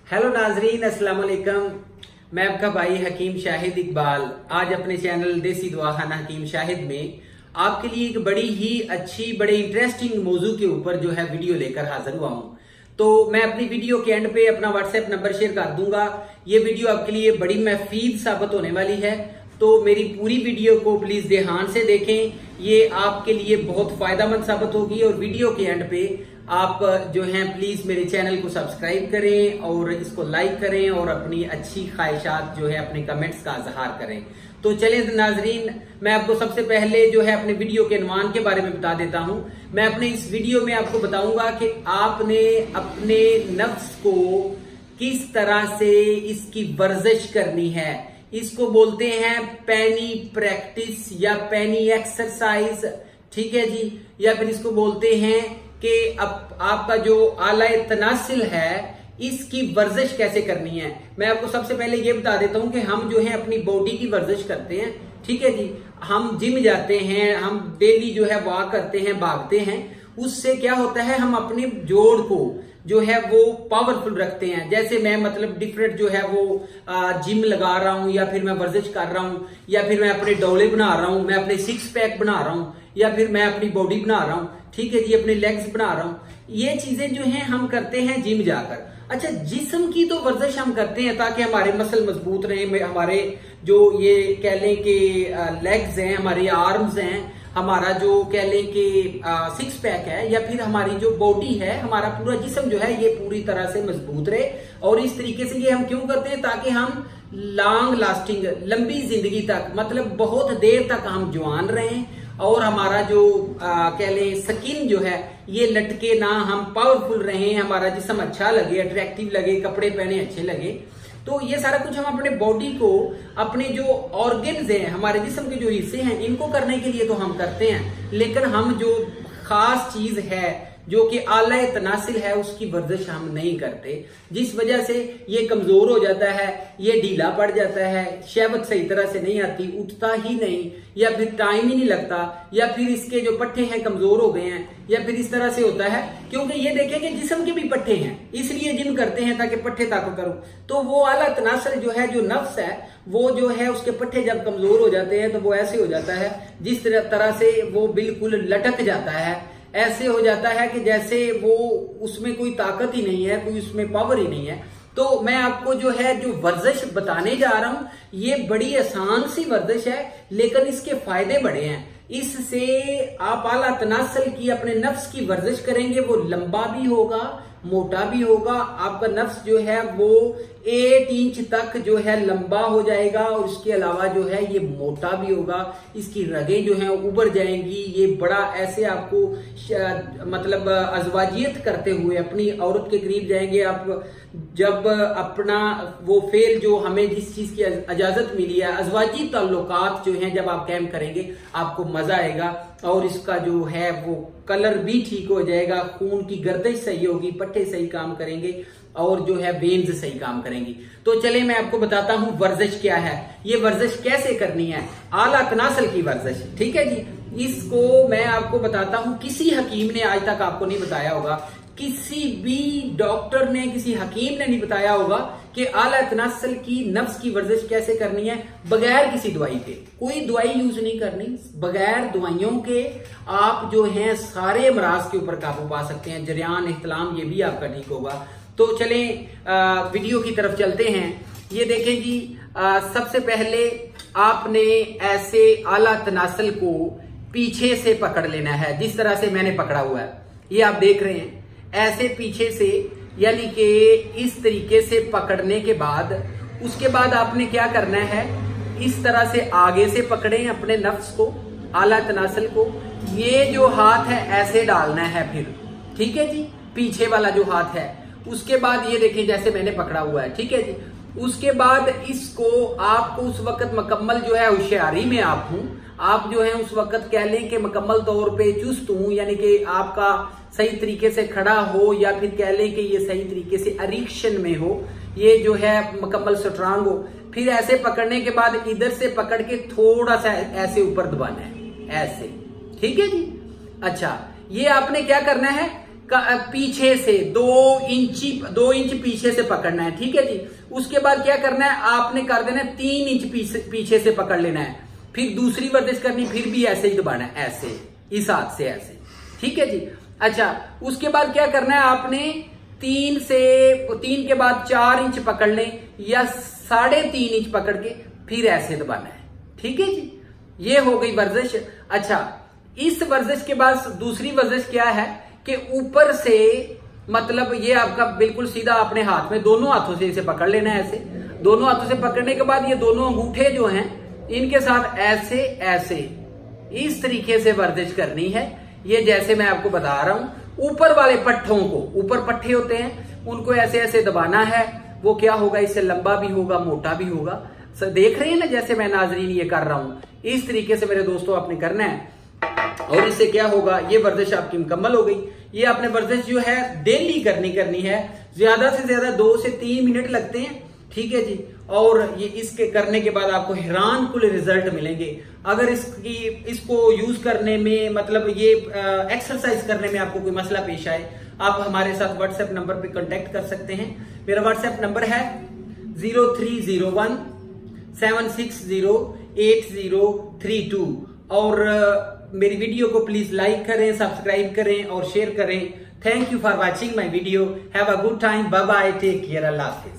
Hello नाजरीन, अस्सलाम वालेकुम। मैं आपका भाई हकीम शाहिद इकबाल आज अपने चैनल देसी दुआखाना हकीम शाहिद में आपके लिए एक बड़ी ही अच्छी बड़े इंटरेस्टिंग मौजू के ऊपर जो है वीडियो लेकर हाजिर हुआ हूँ। तो मैं अपनी वीडियो के एंड पे अपना व्हाट्सएप नंबर शेयर कर दूंगा। ये वीडियो आपके लिए बड़ी महफूज साबित होने वाली है, तो मेरी पूरी वीडियो को प्लीज ध्यान से देखें। ये आपके लिए बहुत फायदेमंद साबित होगी और वीडियो के एंड पे आप जो हैं प्लीज मेरे चैनल को सब्सक्राइब करें और इसको लाइक करें और अपनी अच्छी ख्वाहिशात जो है अपने कमेंट्स का इजहार करें। तो चलिए नाजरीन, मैं आपको सबसे पहले जो है अपने वीडियो के अनुमान के बारे में बता देता हूं। मैं अपने इस वीडियो में आपको बताऊंगा कि आपने अपने नफ्स को किस तरह से इसकी वर्जिश करनी है। इसको बोलते हैं पैनी प्रैक्टिस या पैनी एक्सरसाइज, ठीक है जी। या फिर इसको बोलते हैं कि आपका जो आला तनासिल है इसकी वर्जिश कैसे करनी है। मैं आपको सबसे पहले ये बता देता हूं कि हम जो है अपनी बॉडी की वर्जिश करते हैं, ठीक है जी। हम जिम जाते हैं, हम डेली जो है वॉक करते हैं, भागते हैं। उससे क्या होता है, हम अपने जोड़ को जो है वो पावरफुल रखते हैं। जैसे मैं मतलब डिफरेंट जो है वो जिम लगा रहा हूं, या फिर मैं वर्जिश कर रहा हूं, या फिर मैं अपने डोले बना रहा हूं, मैं अपने सिक्स पैक बना रहा हूं, या फिर मैं अपनी बॉडी बना रहा हूं, ठीक है जी, अपने लेग्स बना रहा हूं। ये चीजें जो हैं हम करते हैं जिम जाकर। अच्छा, जिस्म की तो वर्जिश हम करते हैं ताकि हमारे मसल मजबूत रहे, हमारे जो ये कह लें कि लेग्स हैं, हमारे आर्म्स हैं, हमारा जो कह लें कि सिक्स पैक है, या फिर हमारी जो बॉडी है, हमारा पूरा जिस्म जो है ये पूरी तरह से मजबूत रहे। और इस तरीके से ये हम क्यों करते हैं, ताकि हम लॉन्ग लास्टिंग लंबी जिंदगी तक, मतलब बहुत देर तक हम जवान रहें और हमारा जो कह लें स्किन जो है ये लटके ना, हम पावरफुल रहें, हमारा जिस्म अच्छा लगे, अट्रैक्टिव लगे, कपड़े पहने अच्छे लगे। तो ये सारा कुछ हम अपने बॉडी को, अपने जो ऑर्गन्स हैं, हमारे जिस्म के जो हिस्से हैं, इनको करने के लिए तो हम करते हैं। लेकिन हम जो खास चीज है जो कि आला तनासिल है उसकी वर्जिश हम नहीं करते, जिस वजह से ये कमजोर हो जाता है, ये ढीला पड़ जाता है, शहवत सही तरह से नहीं आती, उठता ही नहीं, या फिर टाइम ही नहीं लगता, या फिर इसके जो पट्टे हैं कमजोर हो गए हैं, या फिर इस तरह से होता है। क्योंकि ये देखें कि जिस्म के भी पट्टे हैं, इसलिए जिम करते हैं ताकि पट्टे ताकत करो। तो वो आला तनासिल जो है, जो नफ्स है, वो जो है उसके पट्टे जब कमजोर हो जाते हैं तो वो ऐसे हो जाता है जिस तरह से वो बिल्कुल लटक जाता है। ऐसे हो जाता है कि जैसे वो उसमें कोई ताकत ही नहीं है, कोई उसमें पावर ही नहीं है। तो मैं आपको जो है जो वर्जिश बताने जा रहा हूं ये बड़ी आसान सी वर्जिश है, लेकिन इसके फायदे बड़े हैं। इससे आप आला तनासल की अपने नफ्स की वर्जिश करेंगे, वो लंबा भी होगा, मोटा भी होगा। आपका नफ्स जो है वो 8 इंच तक जो है लंबा हो जाएगा, और इसके अलावा जो है ये मोटा भी होगा। इसकी रगें जो हैं उभर जाएंगी। ये बड़ा ऐसे आपको मतलब अजवाजियत करते हुए अपनी औरत के करीब जाएंगे आप। जब अपना वो फेल जो हमें जिस चीज की इजाजत मिली है, अजवाजी ताल्लुकात जो हैं जब आप कैम करेंगे आपको मजा आएगा, और इसका जो है वो कलर भी ठीक हो जाएगा, खून की गर्दिश सही होगी, पट्टे सही काम करेंगे, और जो है वेन्स सही काम करेंगी। तो चले मैं आपको बताता हूं वर्जिश क्या है, ये वर्जिश कैसे करनी है, आला तनासल की वर्जिश, ठीक है जी। इसको मैं आपको बताता हूं, किसी हकीम ने आज तक आपको नहीं बताया होगा, किसी भी डॉक्टर ने, किसी हकीम ने नहीं बताया होगा कि आला तनासल की नफ्स की वर्जिश कैसे करनी है बगैर किसी दवाई के। कोई दवाई यूज नहीं करनी, बगैर दवाइयों के आप जो हैं सारे अमराज के ऊपर काबू पा सकते हैं। जरियान, इख्तिलाम, ये भी आपका ठीक होगा। तो चलें वीडियो की तरफ चलते हैं। ये देखें जी, सबसे पहले आपने ऐसे आला तनासल को पीछे से पकड़ लेना है, जिस तरह से मैंने पकड़ा हुआ है, ये आप देख रहे हैं। ऐसे पीछे से, यानी कि इस तरीके से पकड़ने के बाद उसके बाद आपने क्या करना है, इस तरह से आगे से पकड़ें अपने नफ्स को, आला तनासल को। ये जो हाथ है ऐसे डालना है फिर, ठीक है जी, पीछे वाला जो हाथ है। उसके बाद ये देखिए जैसे मैंने पकड़ा हुआ है, ठीक है जी। उसके बाद इसको आपको उस वक्त मुकम्मल जो है होशियारी में आप हूं, आप जो है उस वक्त कह लें कि मुकम्मल तौर पे चुस्त हूं, यानी कि आपका सही तरीके से खड़ा हो, या फिर कह लें कि ये सही तरीके से अरिक्शन में हो, ये जो है मुकम्मल स्ट्रांग हो। फिर ऐसे पकड़ने के बाद इधर से पकड़ के थोड़ा सा ऐसे ऊपर दबाना है, ऐसे, ठीक है जी। अच्छा, ये आपने क्या करना है पीछे से 2 इंच पीछे से पकड़ना है, ठीक है जी। उसके बाद क्या करना है, आपने कर देना है 3 इंच पीछे से पकड़ लेना है। फिर दूसरी वर्जिश करनी, फिर भी ऐसे ही दबाना है, ऐसे इस हाथ से ऐसे, ठीक है जी। अच्छा, उसके बाद क्या करना है, आपने 3 के बाद 4 इंच पकड़ लें या 3.5 इंच पकड़ के फिर ऐसे दबाना है, ठीक है जी। ये हो गई वर्जिश। अच्छा, इस वर्जिश के बाद दूसरी वर्जिश क्या है कि ऊपर से, मतलब ये आपका बिल्कुल सीधा अपने हाथ में दोनों हाथों से इसे पकड़ लेना है ऐसे। दोनों हाथों से पकड़ने के बाद ये दोनों अंगूठे जो हैं इनके साथ ऐसे ऐसे इस तरीके से वर्जिश करनी है। ये जैसे मैं आपको बता रहा हूं, ऊपर वाले पट्ठों को, ऊपर पट्टे होते हैं उनको ऐसे ऐसे दबाना है। वो क्या होगा, इससे लंबा भी होगा, मोटा भी होगा। देख रहे हैं ना जैसे मैं नाजरीन ये कर रहा हूं, इस तरीके से मेरे दोस्तों आपने करना है। और इससे क्या होगा, ये वर्जिश आपकी मुकम्मल हो गई। ये आपने वर्जिश जो है डेली करनी है। ज्यादा से ज्यादा 2 से 3 मिनट लगते हैं, ठीक है जी। और ये इसके करने के बाद आपको हैरान कुल रिजल्ट मिलेंगे। अगर इसको यूज करने में, मतलब ये एक्सरसाइज करने में आपको कोई मसला पेश आए, आप हमारे साथ व्हाट्सएप नंबर पे कांटेक्ट कर सकते हैं। मेरा व्हाट्सएप नंबर है 0301 7608032। और मेरी वीडियो को प्लीज लाइक करें, सब्सक्राइब करें और शेयर करें। Thank you for watching my video. Have a good time. Bye bye, take care, अल्लाह हाफिज।